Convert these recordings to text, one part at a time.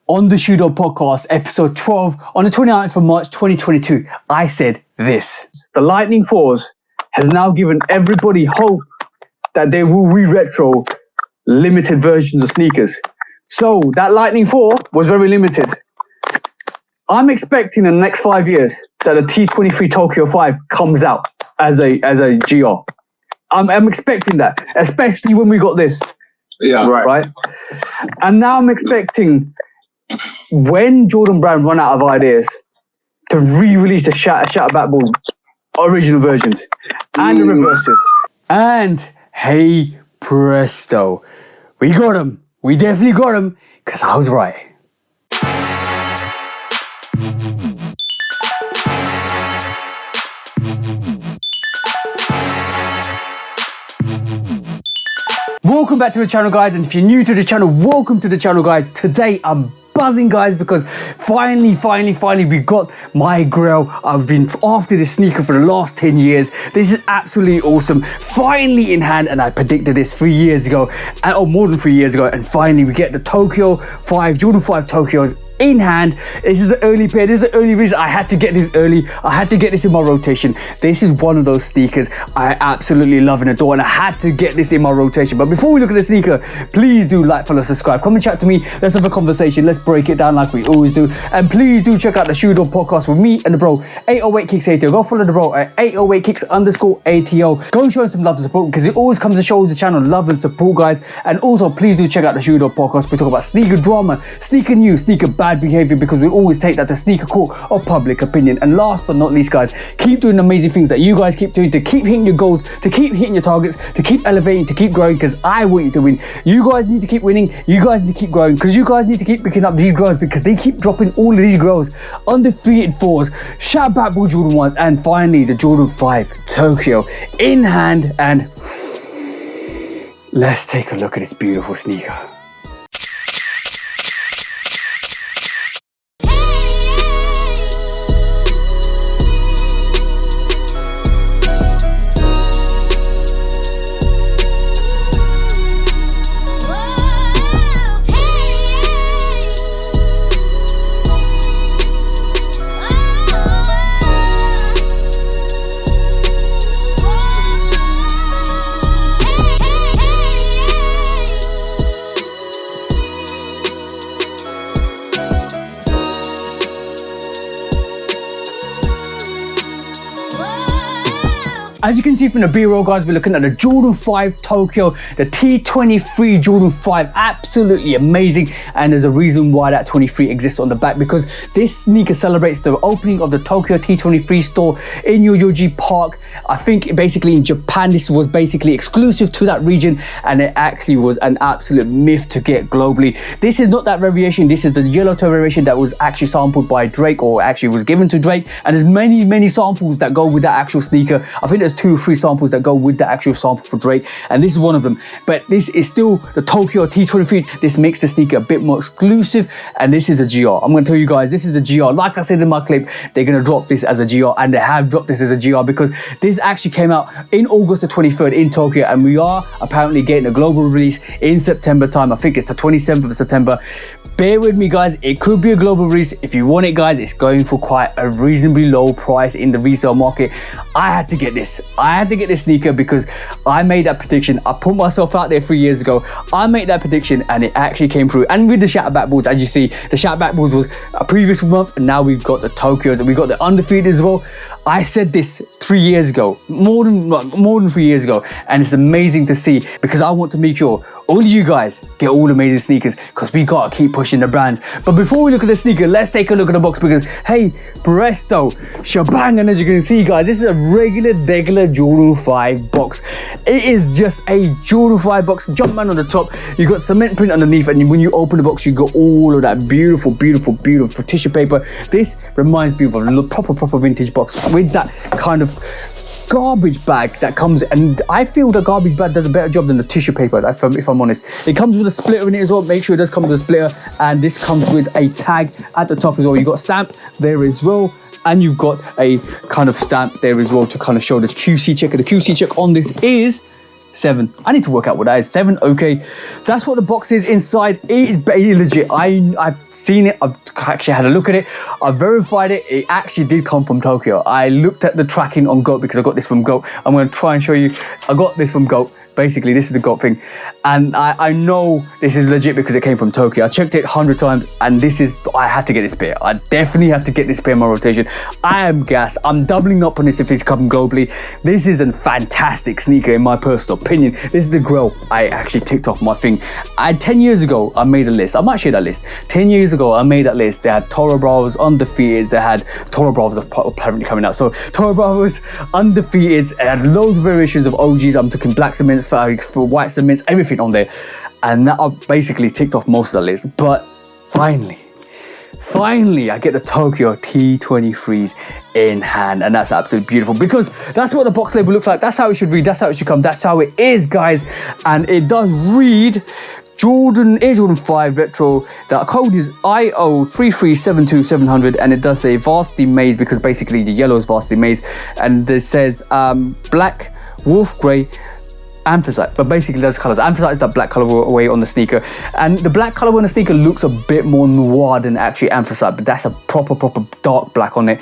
on the Shoe Dog Podcast, episode 12, on the 29th of March 2022, I said this. The Lightning 4s has now given everybody hope that they will re-retro limited versions of sneakers. So that Lightning 4 was very limited. I'm expecting in the next 5 years that the T23 Tokyo 5 comes out as a GR. I'm expecting that, especially when we got this. Yeah. Right? And now I'm expecting when Jordan Brand run out of ideas to re-release the Shatter Back Ball original versions and the reverses. And hey presto, we got them. We definitely got them because I was right. Welcome back to the channel, guys, and if you're new to the channel, welcome to the channel, guys. Today I'm buzzing, guys, because finally we got my Grail. I've been after this sneaker for the last 10 years. This is absolutely awesome. Finally in hand, and I predicted this 3 years ago, or more than 3 years ago, and finally we get the Tokyo 5, Jordan 5 Tokyos in hand. This is an early pair. This is an early release. I had to get this early. I had to get this in my rotation. This is one of those sneakers I absolutely love and adore, and I had to get this in my rotation. But before we look at the sneaker, please do like, follow, subscribe, come and chat to me. Let's have a conversation. Let's break it down like we always do. And please do check out the Shoe Dog Podcast with me and the bro, 808 Kicks ATO. Go follow the bro at 808 Kicks _ATO. Go and show him some love and support, because it always comes to show the channel love and support, guys. And also, please do check out the Shoe Dog Podcast. We talk about sneaker drama, sneaker news, sneaker bad behavior, because we always take that to sneaker court or public opinion. And last but not least, guys, keep doing amazing things that you guys keep doing to keep hitting your goals, to keep hitting your targets, to keep elevating, to keep growing, because I want you to win. You guys need to keep winning. You guys need to keep growing, because you guys need to keep picking up these growers, because they keep dropping all of these growers. Undefeated 4s, Shatter Back Ball Jordan 1s, and finally the Jordan 5 Tokyo in hand. And let's take a look at this beautiful sneaker. As you can see from the BRoll, guys, we're looking at the Jordan 5 Tokyo, the T23 Jordan 5, absolutely amazing. And there's a reason why that 23 exists on the back, because this sneaker celebrates the opening of the Tokyo T23 store in Yoyogi Park. I think basically in Japan, this was basically exclusive to that region, and it actually was an absolute myth to get globally. This is not that variation. This is the yellow toe variation that was actually sampled by Drake, or actually was given to Drake. And there's many samples that go with that actual sneaker. I think there's 2 or 3 samples that go with the actual sample for Drake, and this is one of them. But this is still the Tokyo T23. This makes the sneaker a bit more exclusive, and this is a GR. I'm going to tell you guys, this is a GR. Like I said in my clip, they're going to drop this as a GR, and they have dropped this as a GR, because this actually came out in August the 23rd in Tokyo, and we are apparently getting a global release in September time. I think it's the 27th of September. Bear with me, guys, it could be a global release. If you want it, guys, it's going for quite a reasonably low price in the resale market. I had to get this. I had to get this sneaker because I made that prediction. I put myself out there 3 years ago. I made that prediction, and it actually came through. And with the Shatter Back Balls, as you see, the Shatter Back Balls was a previous month, and now we've got the Tokyos, and we've got the undefeated as well. I said this 3 years ago, more than 3 years ago, and it's amazing to see, because I want to make sure all of you guys get all amazing sneakers, because we gotta keep pushing the brands. But before we look at the sneaker, let's take a look at the box, because hey presto, shebang. And as you can see, guys, this is a regular Jordan 5 box. It is just a Jordan 5 box, Jumpman on the top, you got cement print underneath, and when you open the box, you got all of that beautiful tissue paper. This reminds me of a proper vintage box with that kind of garbage bag that comes, and I feel the garbage bag does a better job than the tissue paper, if I'm honest. It comes with a splitter in it as well. Make sure it does come with a splitter, and this comes with a tag at the top as well. You got stamp there as well, and you've got a kind of stamp there as well to kind of show this QC check. And the QC check on this is 7. I need to work out what that is. 7, okay. That's what the box is inside. It is legit. I've seen it. I've actually had a look at it. I've verified it. It actually did come from Tokyo. I looked at the tracking on GOAT because I got this from GOAT. I'm going to try and show you. I got this from GOAT. Basically, this is the GOAT thing. And I know this is legit because it came from Tokyo. I checked it 100 times and I had to get this pair. I definitely had to get this pair in my rotation. I am gassed. I'm doubling up on this if it's coming globally. This is a fantastic sneaker in my personal opinion. This is the Grail. I actually ticked off my thing. 10 years ago, I made a list. I might share that list. 10 years ago, I made that list. They had Toro Bravos, undefeated. They had Toro Bravos apparently coming out. So Toro Bravos, undefeated. It had loads of variations of OGs. I'm talking black cements, for white cements, everything on there. And that I basically ticked off most of the list. But finally, I get the Tokyo T23s in hand, and that's absolutely beautiful because that's what the box label looks like. That's how it should read. That's how it should come. That's how it is, guys. And it does read Air Jordan 5 Retro. The code is IO3372700, and it does say Varsity Maze because basically the yellow is Varsity Maze, and it says black, wolf grey, anthracite, but basically those colors. Anthracite is that black colorway on the sneaker, and the black colorway on the sneaker looks a bit more noir than actually anthracite, but that's a proper dark black on it.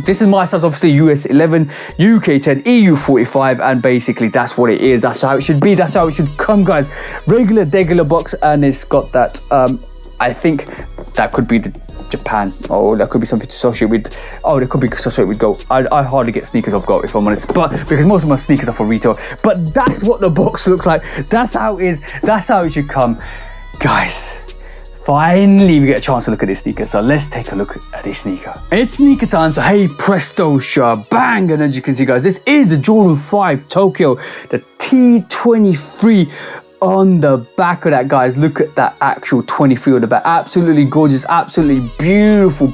This is my size, obviously US 11, UK 10, EU 45, and basically that's what it is. That's how it should be. That's how it should come, guys. Regular box, and it's got that. I think that could be the Japan. Oh, that could be something to associate with. Oh, that could be associated with GOAT. I hardly get sneakers off GOAT if I'm honest, but because most of my sneakers are for retail. But that's what the box looks like. That's how it is. That's how it should come, guys. Finally, we get a chance to look at this sneaker. So let's take a look at this sneaker. It's sneaker time. So hey, presto, shebang. And as you can see, guys, this is the Jordan 5 Tokyo, the T23. On the back of that, guys, look at that actual 23 on the back. Absolutely gorgeous, absolutely beautiful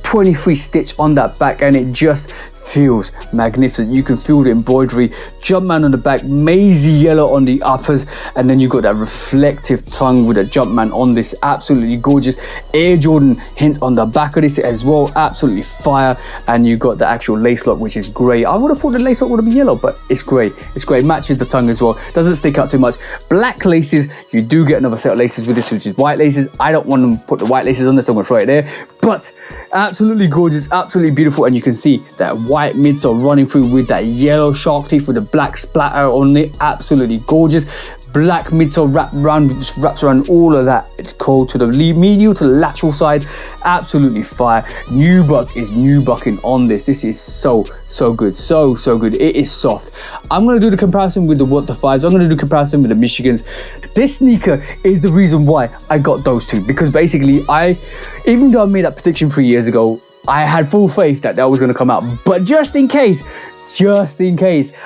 23 stitch on that back, and it just feels magnificent. You can feel the embroidery, Jumpman on the back, mazy yellow on the uppers, and then you got that reflective tongue with a Jumpman on this. Absolutely gorgeous. Air Jordan hints on the back of this as well. Absolutely fire. And you got the actual lace lock, which is grey. I would have thought the lace lock would have been yellow, but it's grey. It's grey. Matches the tongue as well. Doesn't stick out too much. Black laces. You do get another set of laces with this, which is white laces. I don't want to put the white laces on this, so I'm going to throw it there. But absolutely gorgeous, absolutely beautiful, and you can see that white midsole running through with that yellow shark teeth with the black splatter on it. Absolutely gorgeous. Black midsole wraps around all of that. It's cold to the medial to the lateral side. Absolutely fire. Nubuck is nubucking on this. This is so good, so good. It is soft. I'm going to do the comparison with the What the Fives. I'm going to do the comparison with the Michigans. This sneaker is the reason why I got those two, because basically even though I made that prediction 3 years ago, I had full faith that was going to come out, but just in case, I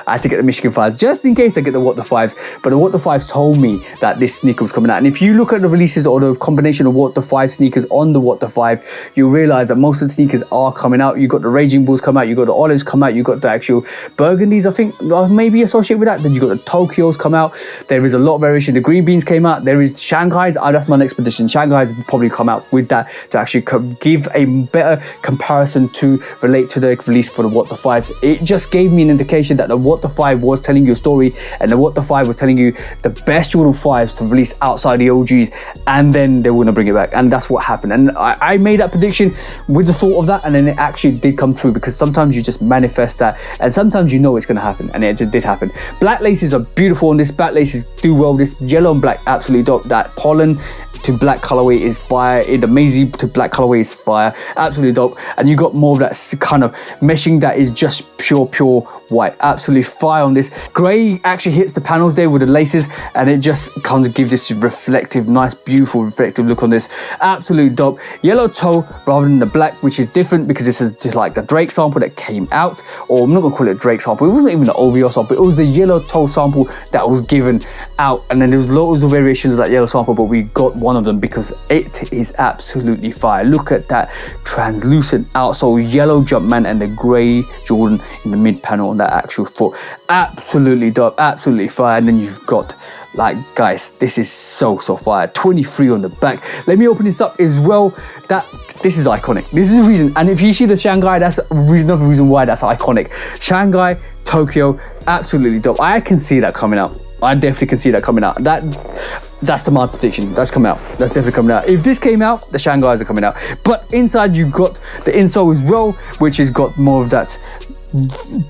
had to get the Michigan 5s, just in case I get the What the 5s. But the What the 5s told me that this sneaker was coming out. And if you look at the releases or the combination of What the 5 sneakers on the What the 5, you realize that most of the sneakers are coming out. You got the Raging Bulls come out, you got the Olives come out, you got the actual Burgundies, I think, maybe associated with that. Then you got the Tokyos come out. There is a lot of variation. The Green Beans came out. There is Shanghai's. That's my next prediction. Shanghai's will probably come out with that to actually give a better comparison to relate to the release for the What the 5s. It just gave me an indication that the What the 5 was telling you a story, and the What the 5 was telling you the best Jordan 5s to release outside the OGs, and then they were going to bring it back. And that's what happened. And I made that prediction with the thought of that, and then it actually did come true, because sometimes you just manifest that, and sometimes you know it's going to happen, and it just did happen. Black laces are beautiful on this. Black laces do well. This yellow and black, absolutely dope. That pollen to black colorway is fire. The mazy to black colorway is fire. Absolutely dope. And you got more of that kind of meshing that is just pure white. Absolutely fire on this. Grey actually hits the panels there with the laces, and it just kind of gives this reflective, nice, beautiful reflective look on this. Absolutely dope. Yellow toe rather than the black, which is different because this is just like the Drake sample that came out, or I'm not gonna call it a Drake sample. It wasn't even the OVO sample. It was the yellow toe sample that was given out, and then there was loads of variations of that yellow sample, but we got one one of them because it is absolutely fire. Look at that translucent outsole, yellow Jumpman and the grey Jordan in the mid panel on that actual foot. Absolutely dope, absolutely fire. And then you've got, like, guys, this is so fire. 23 on the back. Let me open this up as well. This is iconic. This is the reason. And if you see the Shanghai, that's another reason why that's iconic. Shanghai, Tokyo, absolutely dope. I can see that coming out. I definitely can see that coming out. That's the my prediction. That's coming out. That's definitely coming out. If this came out, the Shanghais are coming out. But inside you've got the insole as well, which has got more of that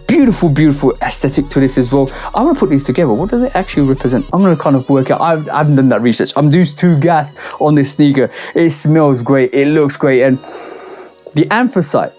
beautiful aesthetic to this as well. I'm gonna put these together. What does it actually represent? I'm gonna kind of work out. I haven't done that research. I'm just too gassed on this sneaker. It smells great. It looks great, and the anthracite,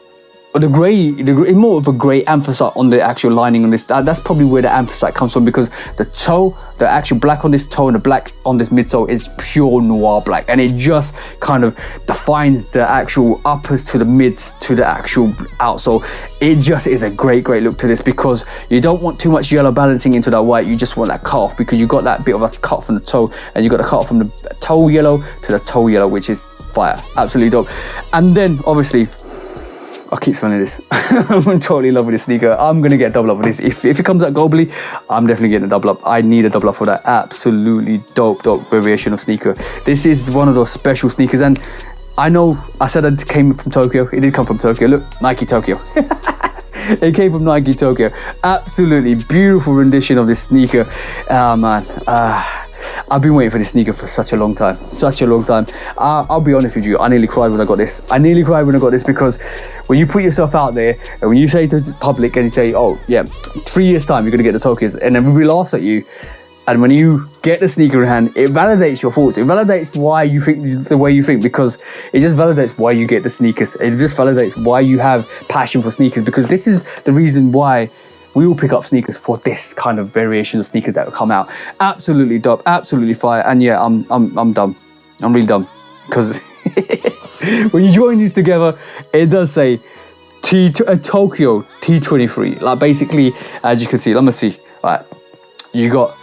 or the grey, more of a grey anthracite on the actual lining on this. That's probably where the anthracite comes from, because the toe, the actual black on this toe and the black on this midsole is pure noir black, and it just kind of defines the actual uppers to the mids to the actual outsole. It just is a great look to this, because you don't want too much yellow balancing into that white. You just want that cut off, because you got that bit of a cut from the toe, and you got the cut from the toe yellow to the toe yellow, which is fire. Absolutely dope. And then obviously, I keep smelling this. I'm totally in love with this sneaker. I'm gonna get a double up with this. If it comes out globally, I'm definitely getting a double up. I need a double up for that. Absolutely dope variation of sneaker. This is one of those special sneakers, and I know I said it came from Tokyo. It did come from Tokyo. Look, Nike Tokyo. It came from Nike Tokyo. Absolutely beautiful rendition of this sneaker. Man. I've been waiting for this sneaker for such a long time. I'll be honest with you, I nearly cried when I got this. Because when you put yourself out there and when you say to the public and you say, oh yeah, 3 years time you're gonna get the Tokyos, and everybody laughs at you, and when you get the sneaker in hand, it validates your thoughts. It validates why you think the way you think, because it just validates why you get the sneakers. It just validates why you have passion for sneakers, because this is the reason why we will pick up sneakers for this kind of variation of sneakers that will come out. Absolutely dope, absolutely fire. And yeah, I'm dumb. I'm really dumb, because when you join these together, it does say Tokyo T23. Like, basically, as you can see, let me see. Right, you got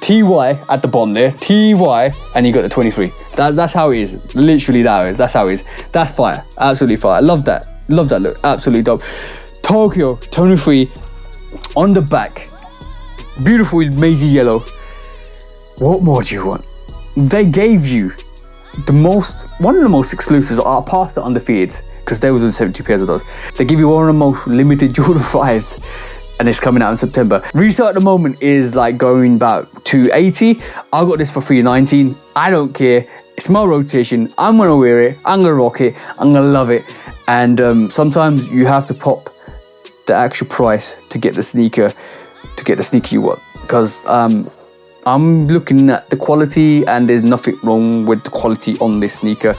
TY at the bottom there, TY, and you got the 23. That's how it is. Literally, that's how it is. That's fire. Absolutely fire. Love that look. Absolutely dope. Tokyo 23 on the back. Beautiful maize yellow. What more do you want? They gave you one of the most exclusives are past the undefeated, because there was only 72 pairs of those. They give you one of the most limited Jordan 5s, and it's coming out in September. Resale at the moment is like going about 280. I got this for 319. I don't care. It's my rotation. I'm gonna wear it. I'm gonna rock it. I'm gonna love it. And sometimes you have to pop the actual price to get the sneaker you want, because I'm looking at the quality, and there's nothing wrong with the quality on this sneaker.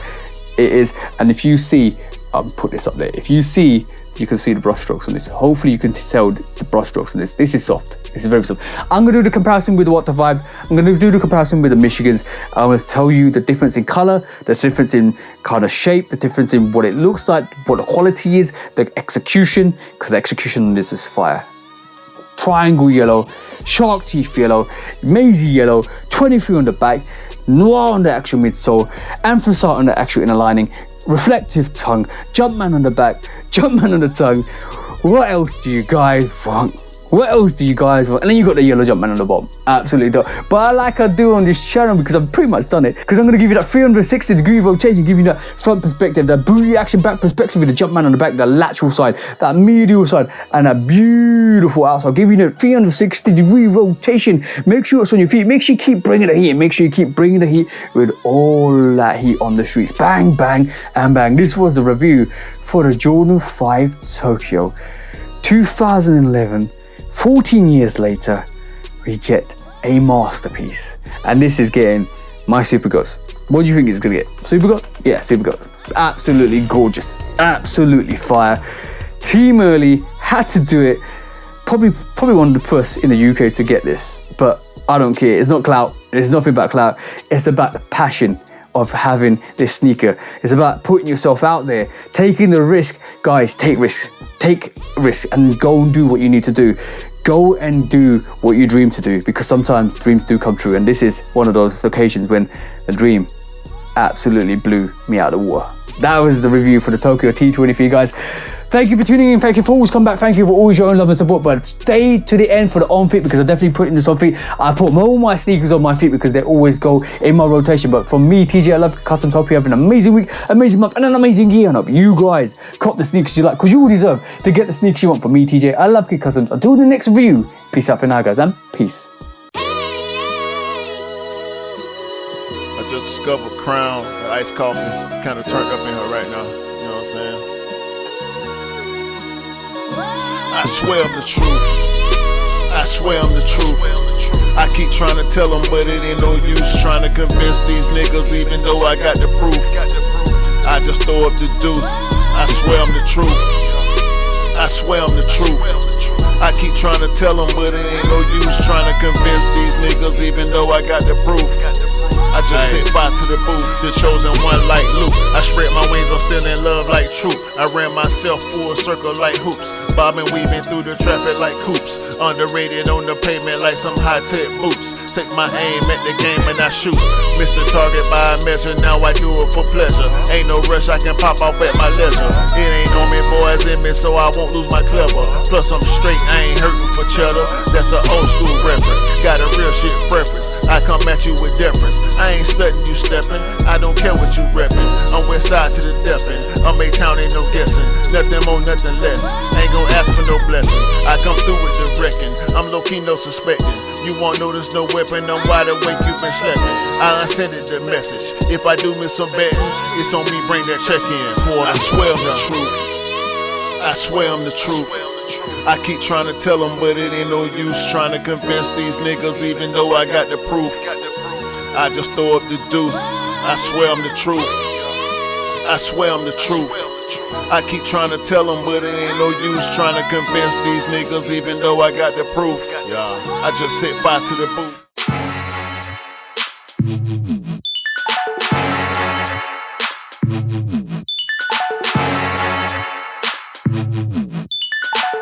It is, and if you see, I'll put this up there. If you see, you can see the brush strokes on this. Hopefully you can tell the brush strokes on this. This is soft. This is very soft. I'm gonna do the comparison with the What the Vibe. I'm gonna do the comparison with the Michigans. I'm gonna tell you the difference in color, the difference in kind of shape, the difference in what it looks like, what the quality is, the execution, because the execution on this is fire. Triangle yellow, shark teeth yellow, maize yellow, 23 on the back, noir on the actual midsole, anthracite on the actual inner lining, reflective tongue, Jumpman on the back, Jumpman on the tongue. What else do you guys want? And then you got the yellow Jumpman on the bottom. Absolutely dope. But I do on this channel, because I've pretty much done it, because I'm going to give you that 360-degree rotation, give you that front perspective, that booty action back perspective with the Jumpman on the back, the lateral side, that medial side, and that beautiful outside. Give you that 360-degree rotation. Make sure it's on your feet. Make sure you keep bringing the heat. Make sure you keep bringing the heat with all that heat on the streets. Bang, bang, and bang. This was the review for the Jordan 5 Tokyo 2011. 14 years later, we get a masterpiece. And this is getting my Super Goats. What do you think it's gonna get? Super Goat? Yeah, Super Goat. Absolutely gorgeous. Absolutely fire. Team Early had to do it. Probably one of the first in the UK to get this. But I don't care. It's not clout. It's nothing about clout. It's about the passion of having this sneaker. It's about putting yourself out there, taking the risk. Guys, take risks. Take risks and go and do what you need to do. Go and do what you dream to do, because sometimes dreams do come true, and this is one of those occasions when a dream absolutely blew me out of the water. That was the review for the Tokyo T23, guys. Thank you for tuning in. Thank you for always coming back. Thank you for always showing love and support. But stay to the end for the on feet, because I definitely put in this on feet. I put all my sneakers on my feet because they always go in my rotation. But for me, TJ, I love Customs. Hope you have an amazing week, amazing month, and an amazing year. And I hope you guys cop the sneakers you like, because you all deserve to get the sneakers you want. From me, TJ, I love Kid Customs. Until the next review, peace out for now, guys, and peace. I just discovered Crown and iced coffee. Kind of turned up in her right now. You know what I'm saying? I swear I'm the truth. I swear I'm the truth. I keep trying to tell them, but it ain't no use trying to convince these niggas, even though I got the proof. I just throw up the deuce. I swear I'm the truth. I swear I'm the truth. I keep trying to tell them, but it ain't no use trying to convince these niggas, even though I got the proof. I just set fire to the booth, the chosen one like Luke. I spread my wings, I'm still in love like truth. I ran myself full circle like hoops, bobbing, weaving through the traffic like coops. Underrated on the pavement like some high-tech boots. Take my aim at the game and I shoot. Missed the target by a measure, now I do it for pleasure. Ain't no rush, I can pop off at my leisure. It ain't on me, boys in me, so I won't lose my clever. Plus I'm straight, I ain't hurting for cheddar. That's an old school reference, got a real shit preference. I come at you with deference. I ain't studying you stepping, I don't care what you reppin'. I'm west side to the death end. I'm A-town, ain't no guessing. Nothing more, nothing less. Ain't gon' ask for no blessing. I come through with the wrecking. I'm low-key, no suspecting. You won't notice no weapon. I'm wide awake, you been sleeping. I unsended the message. If I do miss some betting, it's on me, bring that check in. I swear I'm the truth. I swear I'm the truth. I keep trying to tell them, but it ain't no use trying to convince these niggas, even though I got the proof. I just throw up the deuce. I swear I'm the truth. I swear I'm the truth. I keep trying to tell them, but it ain't no use trying to convince these niggas, even though I got the proof. I just set fire to the booth.